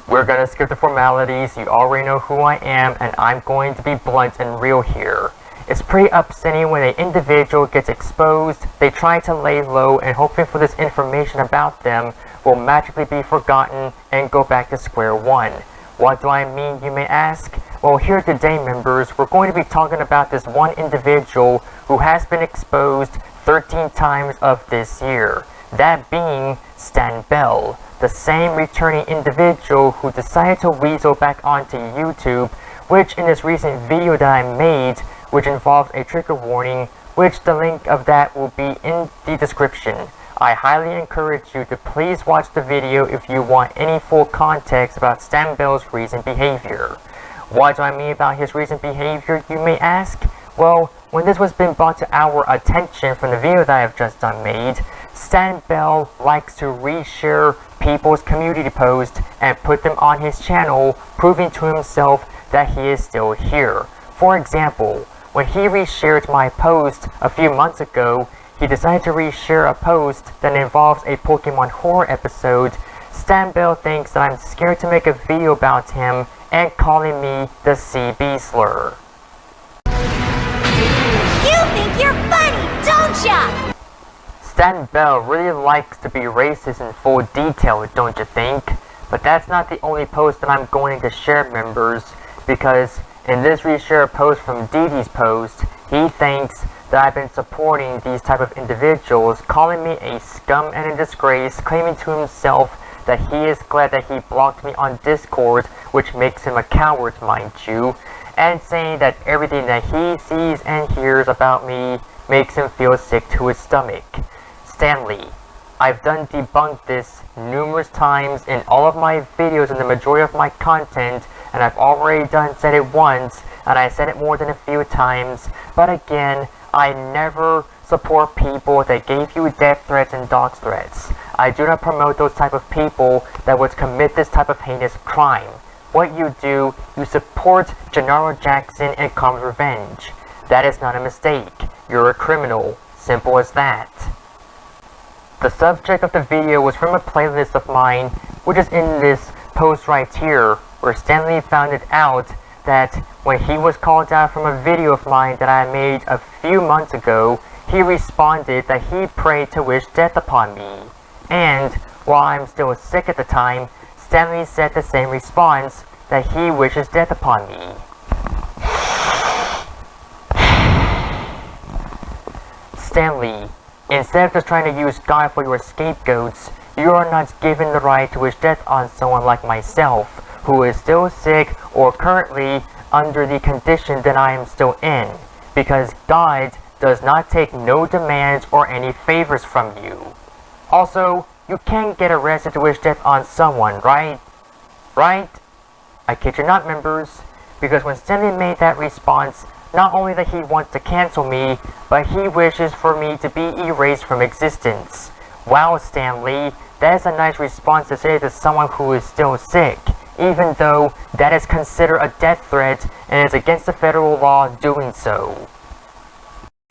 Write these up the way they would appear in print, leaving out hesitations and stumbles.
We're gonna skip the formalities. You already know who I am, and I'm going to be blunt and real here. It's pretty upsetting when an individual gets exposed, they try to lay low and hoping for this information about them will magically be forgotten and go back to square one. What do I mean, you may ask? Well, here today, members, we're going to be talking about this one individual who has been exposed 13 times of this year. That being Stan Bell, the same returning individual who decided to weasel back onto YouTube, which in this recent video that I made, which involves a trigger warning, which the link of that will be in the description. I highly encourage you to please watch the video if you want any full context about Stan Bell's recent behavior. What do I mean about his recent behavior, you may ask? Well, when this was been brought to our attention from the video that I have just made, Stan Bell likes to reshare people's community posts and put them on his channel, proving to himself that he is still here. For example, when he reshared my post a few months ago, he decided to reshare a post that involves a Pokemon horror episode. Stan Bell thinks that I'm scared to make a video about him and calling me the CB slur. You think you're funny, don't ya? Stan Bell really likes to be racist in full detail, don't you think? But that's not the only post that I'm going to share, members, because in this reshare post from Didi's post, he thinks that I've been supporting these type of individuals, calling me a scum and a disgrace, claiming to himself that he is glad that he blocked me on Discord, which makes him a coward, mind you, and saying that everything that he sees and hears about me makes him feel sick to his stomach. Stanley, I've done debunked this numerous times in all of my videos and the majority of my content, and I've already said it once, and I said it more than a few times, but again, I never support people that gave you death threats and dox threats. I do not promote those type of people that would commit this type of heinous crime. What you do, you support Gennaro Jackson and Calm's revenge. That is not a mistake. You're a criminal. Simple as that. The subject of the video was from a playlist of mine, which is in this post right here, where Stanley found it out that when he was called out from a video of mine that I made a few months ago, he responded that he prayed to wish death upon me. And, while I'm still sick at the time, Stanley said the same response, that he wishes death upon me. Stanley, instead of just trying to use God for your scapegoats, you are not given the right to wish death on someone like myself, who is still sick or currently under the condition that I am still in, because God does not take no demands or any favors from you. Also, you can't get arrested to wish death on someone, right? Right? I kid you not, members, because when Stanley made that response, not only that he wants to cancel me, but he wishes for me to be erased from existence. Wow, Stanley, that is a nice response to say to someone who is still sick, even though that is considered a death threat and is against the federal law doing so.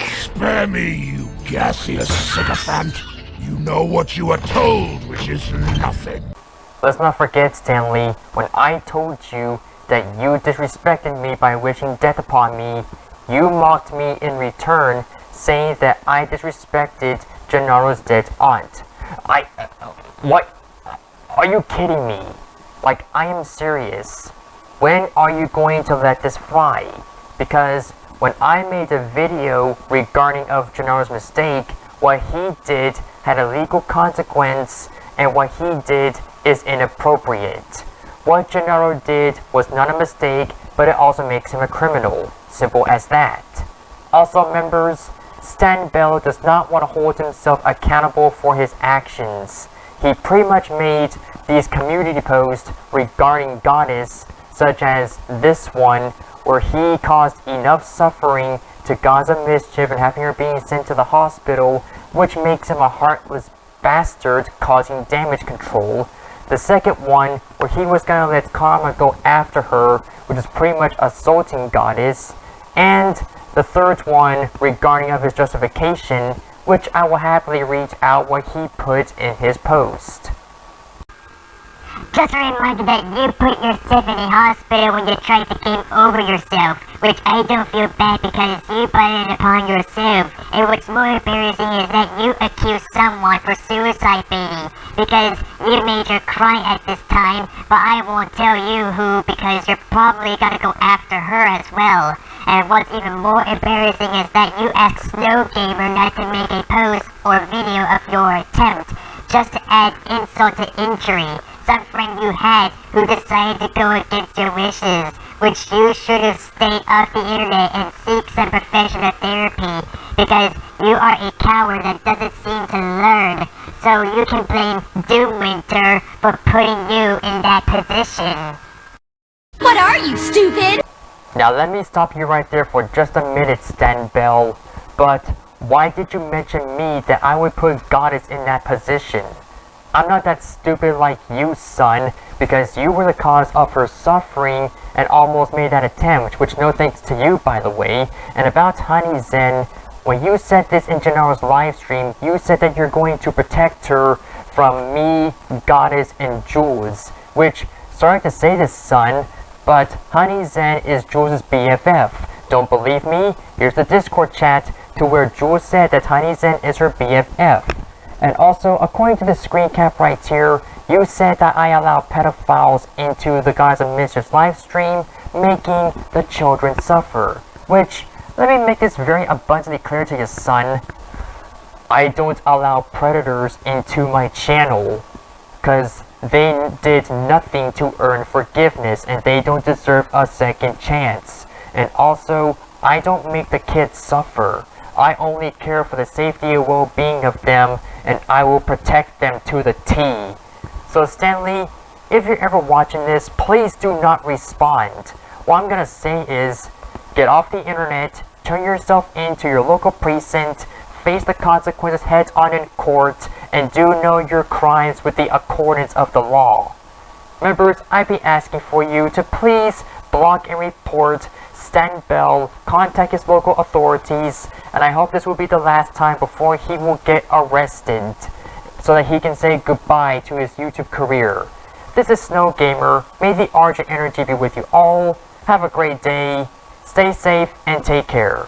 Spare me, you gaseous sycophant. You know what you are told, which is nothing. Let's not forget, Stanley, when I told you that you disrespected me by wishing death upon me, you mocked me in return, saying that I disrespected Gennaro's dead aunt. What? Are you kidding me? Like, I am serious. When are you going to let this fly? Because when I made a video regarding of Gennaro's mistake, what he did had a legal consequence, and what he did is inappropriate. What Gennaro did was not a mistake, but it also makes him a criminal. Simple as that. Also, members, Stan Bell does not want to hold himself accountable for his actions. He pretty much made these community posts regarding Goddess, such as this one, where he caused enough suffering to Goddess of Mischief and having her being sent to the hospital, which makes him a heartless bastard causing damage control. The second one, where he was gonna let Karma go after her, which is pretty much assaulting Goddess. And the third one, regarding of his justification, which I will happily read out what he put in his post. Just a reminder that you put yourself in a hospital when you tried to game over yourself, which I don't feel bad because you brought it upon yourself. And what's more embarrassing is that you accused someone for suicide baiting because you made her cry at this time, but I won't tell you who because you're probably gonna go after her as well. And what's even more embarrassing is that you asked Snow Gamer not to make a post or video of your attempt, just to add insult to injury. Some friend you had who decided to go against your wishes, which you should have stayed off the internet and seek some professional therapy, because you are a coward that doesn't seem to learn. So you can blame Doomwinter for putting you in that position. What are you, stupid? Now let me stop you right there for just a minute, Stan Bell. But why did you mention me that I would put Goddess in that position? I'm not that stupid like you, son, because you were the cause of her suffering and almost made that attempt, which no thanks to you, by the way. And about Honey Zen, when you said this in Gennaro's live stream, you said that you're going to protect her from me, Goddess, and Jules, which, sorry to say this, son, but Honey Zen is Jules' BFF. Don't believe me? Here's the Discord chat to where Jules said that Honey Zen is her BFF. And also, according to the screen cap right here, you said that I allow pedophiles into the Goddess of Mischief's live stream, making the children suffer. Which, let me make this very abundantly clear to you, son. I don't allow predators into my channel, cause they did nothing to earn forgiveness and they don't deserve a second chance. And also, I don't make the kids suffer. I only care for the safety and well-being of them, and I will protect them to the T. So Stanley, if you're ever watching this, please do not respond. What I'm gonna say is, get off the internet, turn yourself into your local precinct, face the consequences heads on in court, and do know your crimes with the accordance of the law. Members, I'd be asking for you to please block and report Stan Bell, contact his local authorities, and I hope this will be the last time before he will get arrested, so that he can say goodbye to his YouTube career. This is Snow Gamer. May the Argent energy be with you all. Have a great day. Stay safe and take care.